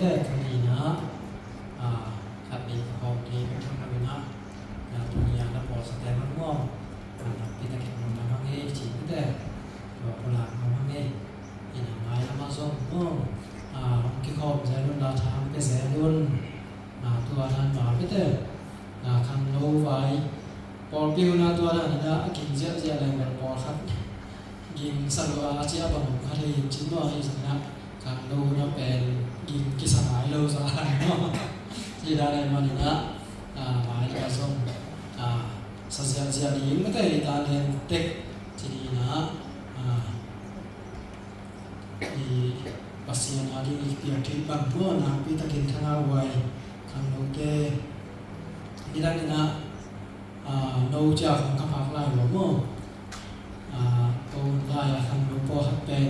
แต่คดีนะขัดดีของดีเป็นคนทำนะตุนียาและพอสแตนมันง่วงเป็นตะเกียบมันทำให้จีบแต่ตัวโบราณมันทำให้ยินหมายมาส่งง่วงกี่ข้อใจรุ่นดาวทางเป็นแสนรุ่นตัวนั้นมาไม่แต่คันโนไว้พอพิวนาตัวนั้นนะกินเยอะๆอะไรแบบพอครับยิงสรุปอาชีพบางคนเขาได้ยินชิ้นว่าอีสักนะคันโนนะเป็นยิงกิสหายโลสหายเนาะที่ได้มาเนี่ยนะหมายถึงส่งสัญญาเสียดีไม่ได้ตาเรียนเด็กที่นี่นะที่ปัสยานาที่เกี่ยวที่บางพวกนะพิจารณาไว้คันโนเกที่ได้นะโนจากของกระพักไล่หัวมั่วโตได้คันโนพอหักเป็น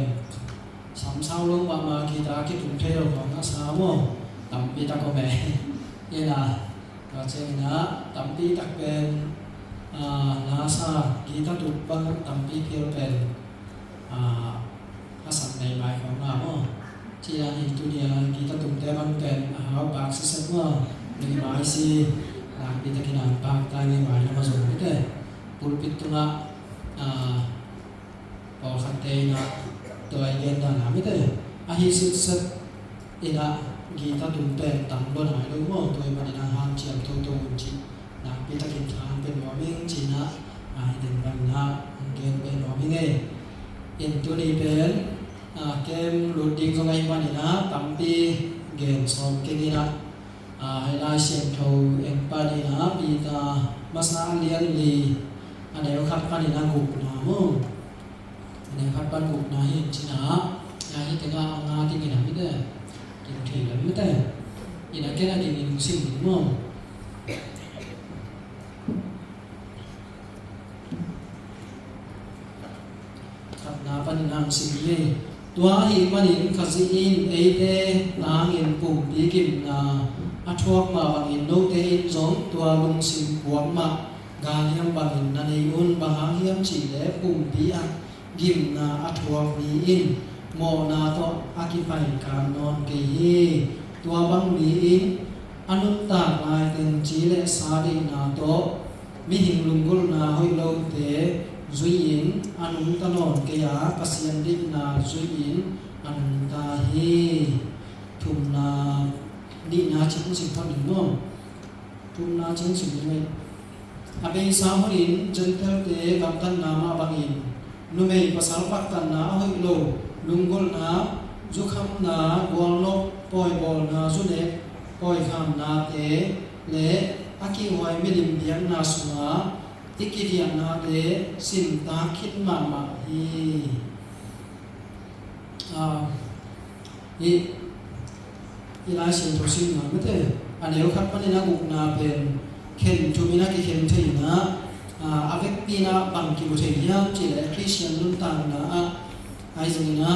สามเช้าลงมากีตาคิดถึงเทลของนักสาวมั่วตั้มปีตะโกแม่เนี่ยนะก็เช่นนะตั้มปีตะเป็นนาซากีตาตุบังตั้มปีเพียวเป็นภาษาในหมายของเรามั่วที่เราเห็นตัวเนี่ยกีตาตุแต่บังเป็นหาปากสิสักมั่วในหมายสิkita kena pakai ni mana masuk kita pulpit tu nak or kata nak tu agenda nak kita akhir set ina kita tumpen tambon hai lu mo tu mana nak hang ciam tu unci nak kita kena pen warming Cina dan mana game pen warming itu ni pen game loading sungai mana nak tapi game som kini nakให้ได้เสียงโทเอ็มปาดีนะปีตามาสาเลียนลีอันเดียวคัดปาดีนะกุกนะมุ่งอันเดียวคัดปานกุกนะเห็นชินะยาฮิตนะงาที่กินไม่ได้กินทีแล้วไม่ได้ยินแค่นั้นกินสิ่งมุ่งคัดนาปาดีนะสิ่งนี้ตัวหินมันหินขัดสิอินเอเดนางอินปุ่มดีกินนาอัทวกมาบางอินโนเตอินจงตัวลุงสิมบวมมากาเฮียมบางอินนันเออุนบางหางเฮียมฉีเล่ปุ่มปีอักกิมนาอัทวกมีอินโมนาโตอากิไปการนอนเกฮีตัวบางมีอินอนุตตาลายตึงจีเลสาดินาโตมิหิงลุงกุลนาหอยโลเตจุยอินอนุตนอนเกียปัสยันดินาจุยอินอนุตาฮีทุมนาดีนาชิงสิพันหนึ่งน้องทุมนาชิงสิบเลยอาเบสาวหินจันเทลเตกับตันนามาบางอินนุเมย์ภาษาปักตันนาหอยโลลุงกุลนาจุคำนาบอลลบปอยบอลนาจุเนปอยคำนาเตเลอากิหอยไม่ดิมเบียงนาสุนาติกิเดียนาเตสินตาคิดมาฮีอีลาเสียงทุกสิ่งนะไม่ใช่อันเดียวครับมันนี่นะกุกนาเป็นเข็นจูมินะกิเข็นเทียนะอาเวกปีนะบังกิบุเทียมจีเลคริสเตียนรุ่นต่างนะไอ้สิ่งนะ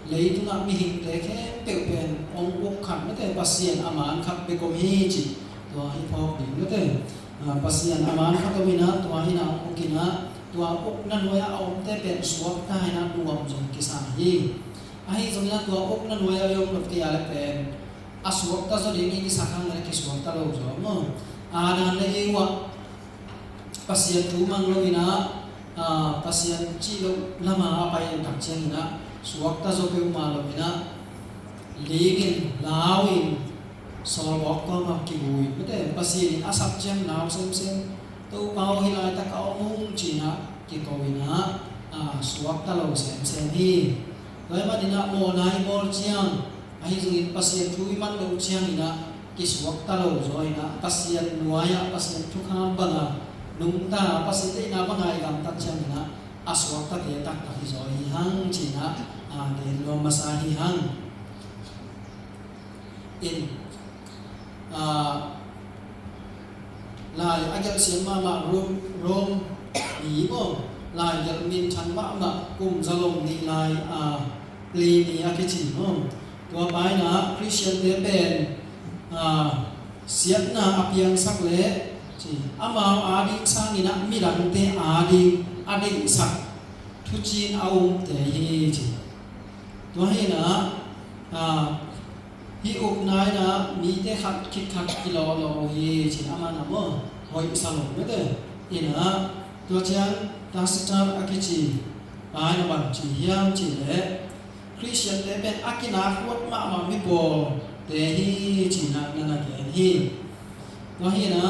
เลยตุนะมีหิงแต่แค่เปลวเป็นองค์บุกขันไม่ใช่ปัสเซียนอามานครับไปกมฮีจีตัวฮิปฮอปนี่ไม่ใช่ปัสเซียนอามานครับก็มีนะตัวฮินาโอกินะตัวอกนั่นไว้เอาแต่เป็นสวกได้นะรวมจงกิสาฮีไอ้สิ่งนะตัวอกนั่นไว้เอายกหลบที่อะไรเป็นaswakta so dini ki sakang na ki swakta lo so mo ana le ewa pasien tu mang lo ina pasien chi lo lama apa yang tak chen na swakta so pe ma lo ina legin lawin so bok ko ma ki bui bete pasien asap chen naw sem sem tu pau hilai ta ka mung chi na ki ko ina swakta lo sem sem hi loi ma dina mo nai bol chiang ahi zungin pasien thui man lo chiang ina kiswak ta lo zo ina pasien nuaya pasien thukha banga nungta pasien te ina bangai gam tak chiang ina aswak ta te tak ta zo hi hang china de lo masahi hang in lai ajal siam ma rom ni bo lai jal min chan ma kum zalom ni lai pli ni akichi noตัวไปนะคริสเตียนเป็นเสียนะอภิยังสักเล่จีอามาอาดิสางินะมีหลังเตอาดิสักทุจีนเอาแต่ยีจีตัวให้นะ เ hi up nai na mi te khat khit khat kilo lo hi chin ama na mo hoi salo me de ina to chang ta sitam akichi ai na ban chi hiam chi le Christian te ben akina khot ma ma mi bo te hi chi na na ke hi no hi na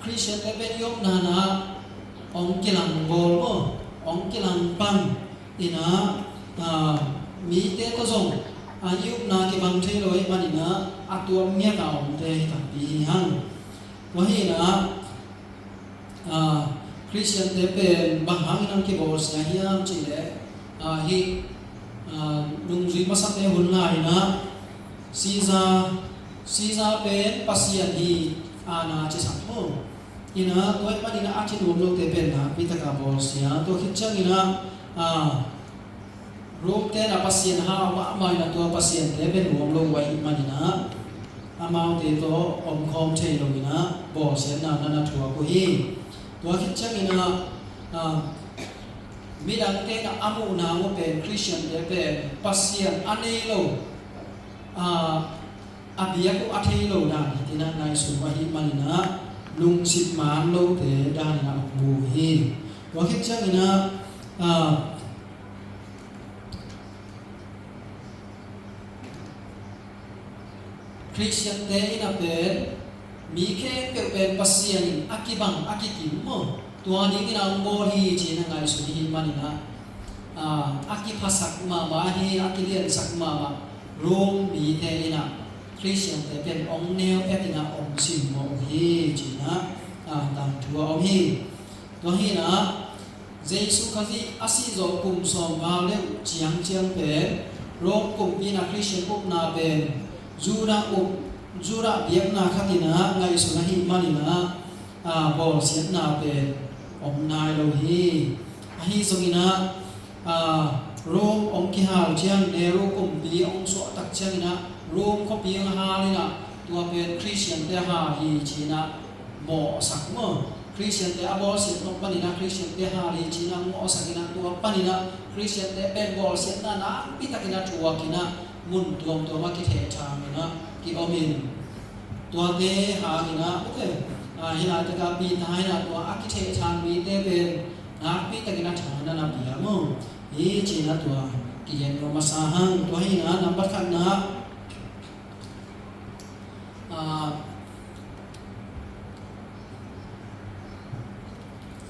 Christian te ben yom na na ong kilang bol mo ong kilang pan ina mi te ko song ayub na ke bang thei loi manina atuam mia ka om te ta pi hang no hi na Christian te ben bang hang nan ke bol sia hiam chi le hi nung ri ma sa te hun lai na Siza ben pasian hi ana chi sam mo ina toy manina achi dum lo te ben na pitaka bol sia to khit chang ina room te na pasien ha ma mai na to pasien te ben rom lo wai manina amau te to om khom thei lo ina bo sen na na thua ko hi to khit chang ina mi dang te na amu na mo ben Christian te ben pasien ane lo abia ko athei lo na tina nai su wa hi manina lung sit man lo te da na bu hi to khit chang ina Christian te ina ben mi ke pe ben pasien akibang akikim mo tua ni ina ngo hi chi na ngai su hi manina akipasak ma ma hi akilian sak ma rom mi te ina Christian te ben ong neo etina ong sim mo hi chi na tam thua om hi to hi na Jesu khazi asi zo kum som wa le chiang ben rom kum ina Christian kum na ben Jura biakna khatina ngai su na hi manina bol siat na ben om nai lo hi hi songina rom om ki hal chiang ne ro kum bi ong so tak chiang ina rom ko pi ang ha le na tua ben Christian te ha hi china mo sak mo Christian te abo siat no panina Christian te ha hi china mo sakina tua panina Christian te ben bol siat na pitakina thua kina mun tuam to ma ki the tha na ki omin tua te ha ina okay hina ta ka pi thai na tua akithe chan mi te ben na pi ta kina tha na pi mo hi chi na tua ki yen ro ma sa hang tua hina number khan na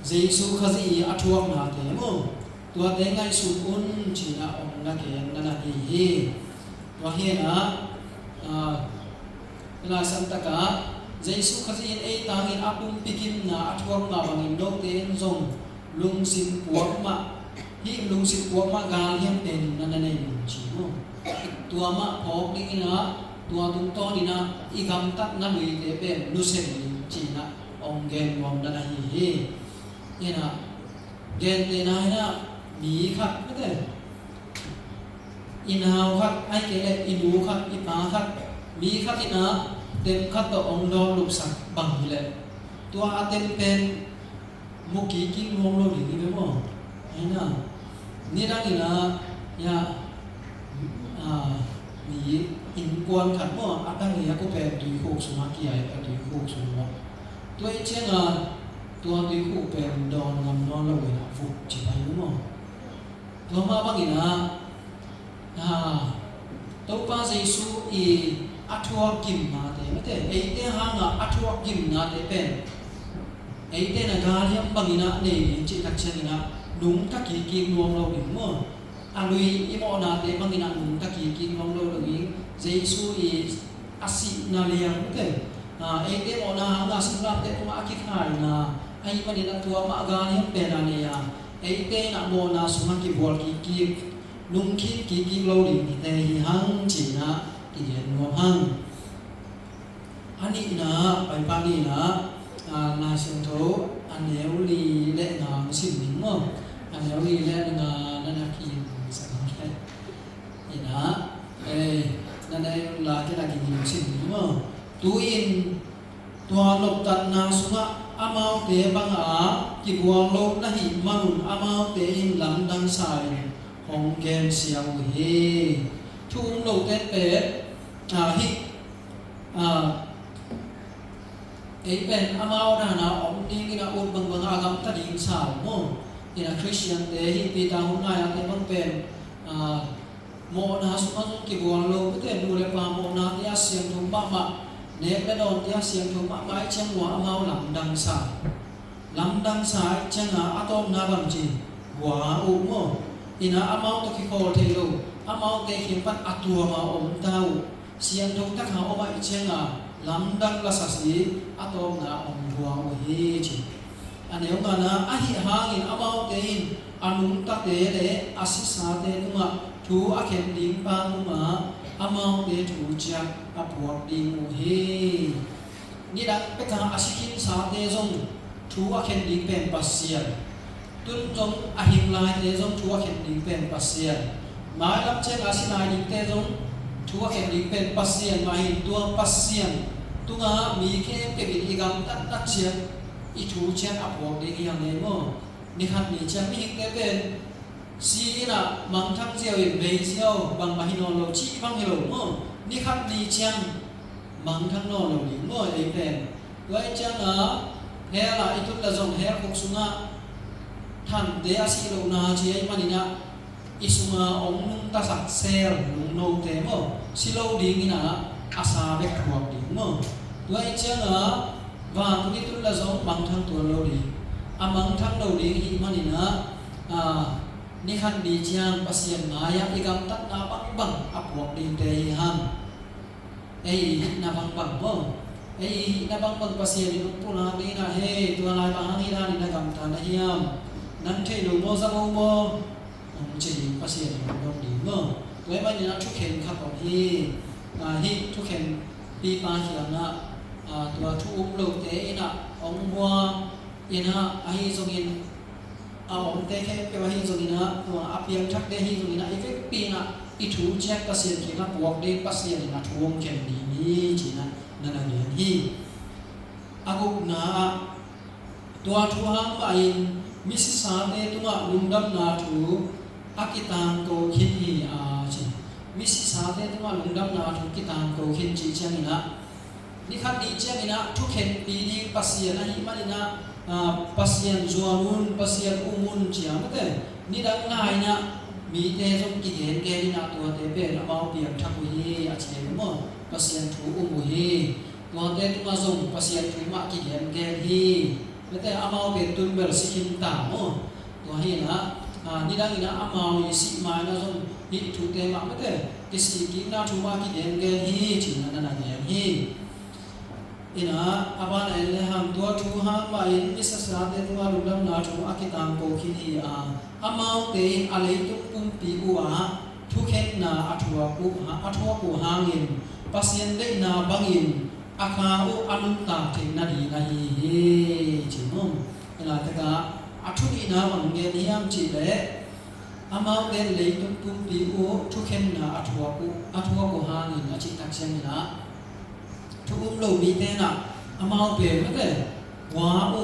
Jesu khazi athuak na te mo tua te ngai su un chi na om na ke na hi wa hi na la santaka Jesu khazi ei tangin apum pikin na athuak na bangin lo te zong lungsin puak ma hi lungsin puak ma gal hiam ten na nei chi mo tua ma phok ding ina tua tung to dina igam tak na lui te ben lu sen chi na ong gen wom na hi ina gen te na ina mi khat te inau khat ai ke le inu khat ipa khat mi khat ina tem khat to ong lo lup sak bang le tua atem pen muki ki ngom lo ni be mo aina ni dang ina ya mi in kwan khat mo atang ya ko pen du khok su ma ki ai du khok su mo tua i chenga tua du khok pen don ngam no lo we na fu chi bai mo tua ma bang ina tau pa Jesu i athua kim na te mate ei te hanga athua kim na te pen ei te na galiam bangina nei chi tak chenina nung ta ki ki nuam lo ding mo alui i mo na te bangina nung ta ki ki nuam lo ding Jesu i asi na liang te ei te mo na hanga singrap te tuma ki khai na ai manina tua ma galiam pe na ne ya ei te na mo na suma ki bol ki lung ki lo ding te hi hang chi na ki yen no hang ani na pai pa ni na na sim tho aneu li le na sim ning mo aneu li le na na ki sa ka le ina na la ke na ki sim ning mo tu in tua lop tat na suha amau te bang ki buang lo na hi manun amau te in lam dang sai hong gen siang hi chung lo te pe hi เป็นอามาดานาอมดิงกินาอุดบังบังอากามตัดหิงสาวโมอินาคริสเตียนเดฮิปีตาหุนายเตบังเป็นโมนาสุมาสุกิบวงโลเตดูเลปาโมนาเตียเสียงทุมบะมะเนกและดอนเตียเสียงทุมบะไม้เชียงหัวอามาหลังดังสายลำดังสายเชียงอาอะตอมนาบังจีหัวอุโมอินาอามาตะคิโคเทโลอามาเตขิมปันอัตัวมาอมเต้าเสียงทุมตะขาอมาเชียงอาลำดังละสัสีอะตอมนาอมหัวโอเฮจิอันนี้องค์นาอะหิหางินอามาเตหินอนุตะเตเลอาศิสาเตนุมะทูอะเข็นดิงปานุมะอามาเตทูจักอะพวกดิงโอเฮนี่ดังเปกาอาศิคินสาเตจงทูอะเข็นดิงเป็นปัสเซียนตุนจงอะหิงลายเตจงทูอะเข็นดิงเป็นปัสเซียนหมายรับเชงอาศินายดิงเตจงทูอะเข็นดิงเป็นปัสเซียนหมายหินตัวปัสเซียนตุงามีเคเกบิอีกัมตัดเชียนอีทูเชียนอะพวกดิงอย่างเนโมนี่คันนี่เชียนมีหิงเตเป็นสีน่ะมังทังเจียวเบเจียวบางมาฮิโนโลชีบังเฮโลโมนี่คันนี่เชียนมังทังโนโลนี่โมเอเป็นด้วยจังอ่ะเฮล่ะอีทุกละจงเฮคกสุงะท่านเดอาสิโลนาเจียมันนี่นะอิสุงะองนุงตาสักเซลนุงโนเตโมสิโลดิงนี่นะอาสาเบกทวกดิโมด้วยจังอ่ะว่าตุนิทุกละจงมังทังตัวโลดีอามังทังโลดีฮิมันนี่นะนี่คันดีเจียงปัสเซียนมายะอีกัมตัดนาบังบังอับวกดิงเตยหังนาบังบังโมนาบังบังปัสเซียนนุปุนาดีนะเฮตัวลายบางฮิดานินะกัมตานะฮิยามนั้นเทโลโมซะโมโมจีปัสเซียนนุดีโมตัวมันนี่นะทุกเข็นขับออกฮิทุกเข็นปีปาเขียนนะตัวทุกโลกเตยนะองบัวอินะไอซงอินองเตเคเปวะฮิโซกินะตัวอภิยังทักเดฮิโซกินะอีเฟกปีนะอีทูเช็คปัสเซียนกินะบวกเดปัสเซียนนะทวงเข็นดีนี้จีนะนั่นน่ะฮิอากุนะตัวทุหังไปมิสิสาเตตัวลุมดัมนาทูอากิตังโกคินฮีอาจีมิสิสาเตตัวลุมดัมนาทูกิตังโกคินจีเจียงนะนี่คันดีเจียงนะทุกเข็นปีนี้ปัสเซียนนะฮิมันนะpasien zuanun pasien umun chiamate ni dang ngai na mi te jong ki gen ge ni na to te pe na mau piam thak hi a che mo pasien thu umu hi to te tu ma jong pasien thu ma ki gen ge hi mate amau pe tun ber sikin ta mo to hi na ni dang ina amau yi si ma na jong hi thu te ma mate ki si ki na thu ma ki gen ge hi chi na na ge hi ina aban ele ham to thu ha ma in isasa de tu aludam na thu akitam ko khini amau te alei tu pum pi u thu khet na athua ku hangin pasien de na bangin akha u anun ta thing na di na hi chinom ila ta ka athu ni na bang ge niam chi le amau de lei tu pum pi u thu khet na athua ku hangin achi tak chen naทุกโลมีเตนะอามาเปมเตว้าว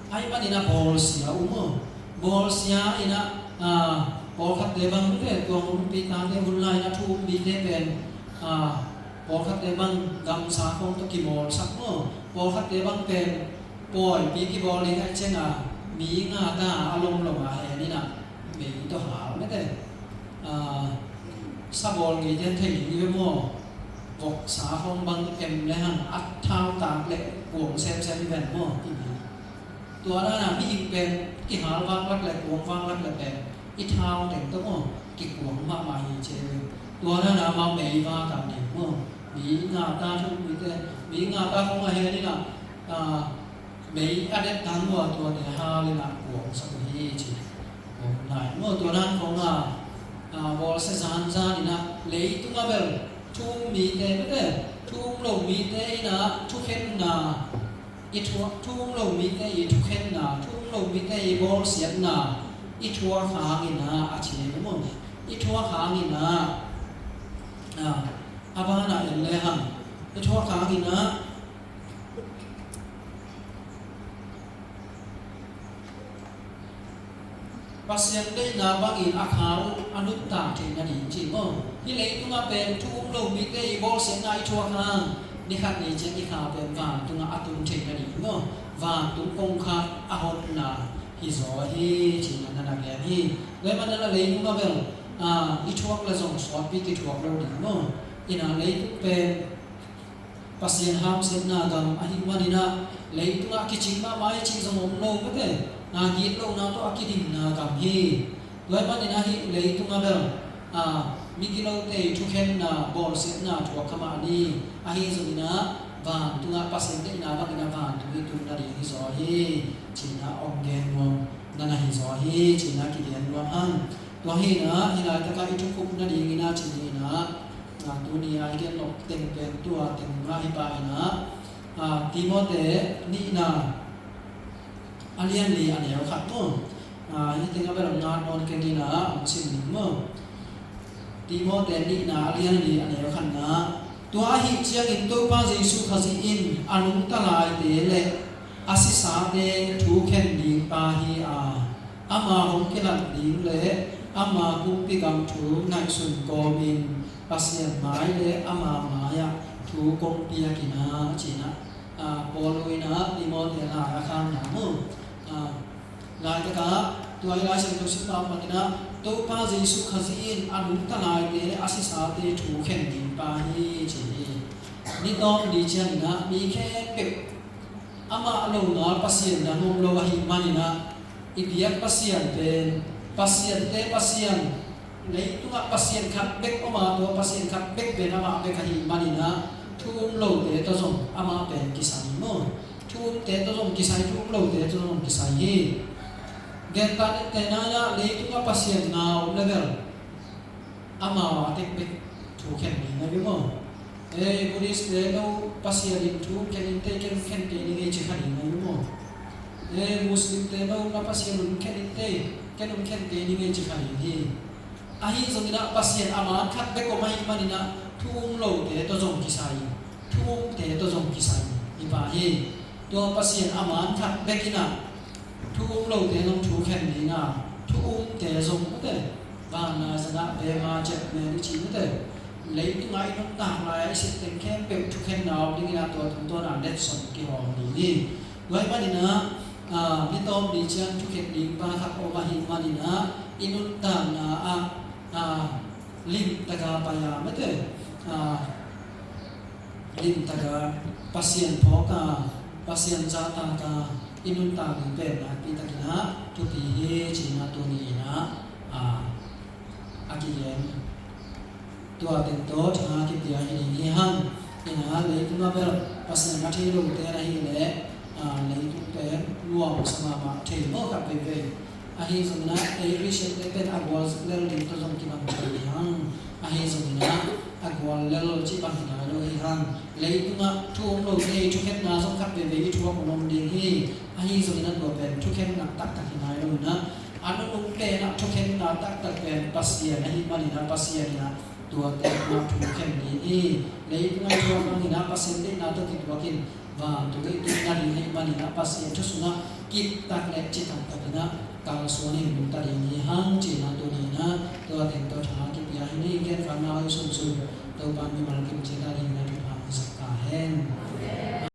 ไอ้มันนี่นะบอลเสียอุโมบอลเสียอีนะบอลคัดเตบังเตตัวมุปีตาเตบุลไลนะทุกมีเตเป็นบอลคัดเตบังกำสาของตะกี้บอลสักโมบอลคัดเตบังเป็นปล่อยปีกี้บอลเลยไอ้เช่นมีงาตาอารมณ์ลงมาแห่นี่นะมีตัวหาวเตซาบอลงี้เจนเทนนี่เป็นโมกกสาของบางเอ็มและหันอัดเท้าตากเล็กกวงแซมแบนหม้อที่นี่ตัวนั้นมีอีกเป็นกิหารวางรักแหลกกวงวางรักแหลกเป็นอีเท้าแต่งตัวหม้อกิกวงมากมายเจตัวนั้นมาเมย์มาตามนี่หม้อมีงาตาทุกมีงาตาของอะไรนี่นะเมย์อัดเด็ดตันว่าตัวเดียฮาเลยนะกวงสักทีเจกวงไหนหม้อตัวนั้นของบอลเซซานซานี่นะเลยตุ้งเบลทุกมีเตไม่ได้ทุกโลกมีเตนะทุกเห็นนะอีทัวทุกโลกมีเตอีทุกเห็นนะทุกโลกมีเตอีบอลเสียนะอีทัวขางินะอาเชนมั้งอีทัวขางินะอาบ้านะเอ็นเลยฮังอีทัวขางินะpasien de na bangin akhau anut ta the na ni chi mo hi le tu ma pen thu lo mi te bol se nai thua hang นี่ครับนี่จะอีขาเป็นว่าตุงอาตุนเทนนี่เนาะว่าตุงกงคักอาหดนาฮิซอฮีจินันนาแกฮีเลยมันนั่นเลยนุ่งเบลอีทวกละจงสอดปีกิทวกเราดีเนาะอินาเลยตุเป็นปัสยันหามเสนาดำอหิมานินะเลยตุงอากิจิมาไม่ชิงสมองโลก็เป็นนากีโลนาโตอากิดิมนากำฮีเลยมันนี่นะฮีเลยตุงเบลมีกิโลเตทุกเห็นนาบอลเสนาทวกขมานีอหิสุนินะบางตุงอาปัสยันเตนาบางนาบางตุงตุงนาดีฮิซอฮีจินาองเกนวงนานาฮิซอฮีจินากิเดียนวงอันตัวฮีนะฮิลาตะกาอิทุกุนาดีงินาจินีนะตัวนี้ไอเดียนกเต็มเป็นตัวเต็มมาฮิบายนะติโมเตนี่นะอันเลียนลีอันเดียวขัดมั้งยังถึงกับเป็นงานนอนกันดีนะสิ่งหนึ่งมั้งติโมเตนี่นะอันเลียนลีอันเดียวขัดนะตัวหิเจียงอินตัวป้าเจสุขจิอินอนุตลายเตเลอาศิสาเดถูกแข่งดีปาฮีอามาหงเกลัดดีเลอามาคุปปิกัมถูนายสุนโกมินปัสยันหมายเลอามามายะถูกงปียกินาจีนะปอลุยนะติโมเตลาอาคารหนามุลายตะกะตัวไอลายเซนตุสิตามมันนะตัวป้าเจสุขจิอินอนุตลายเตอาศิสาเดถูกแข่งดีปาฮีจีนี่ต้องดีเจนนะมีแค่เก็บอามาลงนะปัสยันนะนมโลหิมานินะอิเดียปัสยันเป็นปัสยันเตปัสยันในตัวปัสยันขับเบกออกมาตัวปัสยันขับเบกเป็นอามาเบกหิมานินะทุมโลเตตัวจงอามาเป็นกิสัยโมทุมเตตัวจงกิสัยทุมโลเตตัวจงกิสัยเกณฑ์การเตน่ายะในตัวปัสยันนาวเลเวลอามาเตเบกถูกแข่งดีนะพี่โมบุริสเดโนปัสยันถูกแข่งเตแข่งเตนี่ไงจะขัดนะพี่โมมุสลิมเตโนนับปัสยันแข่งเตแข่งเตนี่ไงจะขัดนี่อาฮิจงนะปัสยันอามาขัดเบกออกมามันนะทุ่งโลเตตัวจงกิสัยทุ่งเตตัวจงกิสัยอีป่าฮีตัวปัสยันอามาขัดเบกินะทุ่งโลเตน้องถูกแข่งดีนะทุ่งเตจงก็เตบางนาสนะเบมาเจ็บเมริชีก็เตเลยตุงไอ้น้องต่างลายสิเต็มแค่เปกทุกแค่นาวนี่นะตัวนั้นเด็ดสดกี่หอมดีนี่ไว้มาดินะนี่ต้องดีเชียงทุกแค่ดีบ้าขับออกมาหิมาดินะอินุตตานะลิมตะกาปายาไม่เตลิมตะกาปัสยันพอกาปัสยันจาตากาอินุตตาลิเปนะปีตะกินะทุกทีเฮจีนาตัวนี้นะอากิเยนตัวเต็มโตทางกิจยาหินีหันนี่นะเลยคุณว่าเป็นปัสยันมาที่ลงเตนะหิเลยเลยทุกเป็นรวมสมามาเทโมกับเปอาฮิจงนะริเชตเป็นอากวาลเลลดิตัวจงกิบังเลยหันอาฮิจงนะอากวาลเลลจิบังนะเลยหันเลยคุณว่าทุกโลกนี้ทุกแห่งนาสงกับเปทุกคนลงดีฮีอาฮิจงนะตัวเป็นทุกแห่งนาตักหินาเลยนะอันนั้นลงเป็นทุกแห่งนาตักเป็นปัสยันนะฮิมาลินะปัสยันนะตัวเต็มมาทุกแห่งนี้เลยคุณว่าทุกคนนี่นะปัสยันได้นาตัวกิจวัตรว่าตัวกิจนาดีให้มาลินะปัสยันทุกส่วนกิจตักเล็กจิตตักนะกาลส่วนนี้มุตตะนี้หังจีนาตัวนี้นะตัวเต็มตัวทางกิจยาหินีเกิดฟังนาอยู่สุดตัวบางมีมันกิจตาดีนะทุกทางสักการะ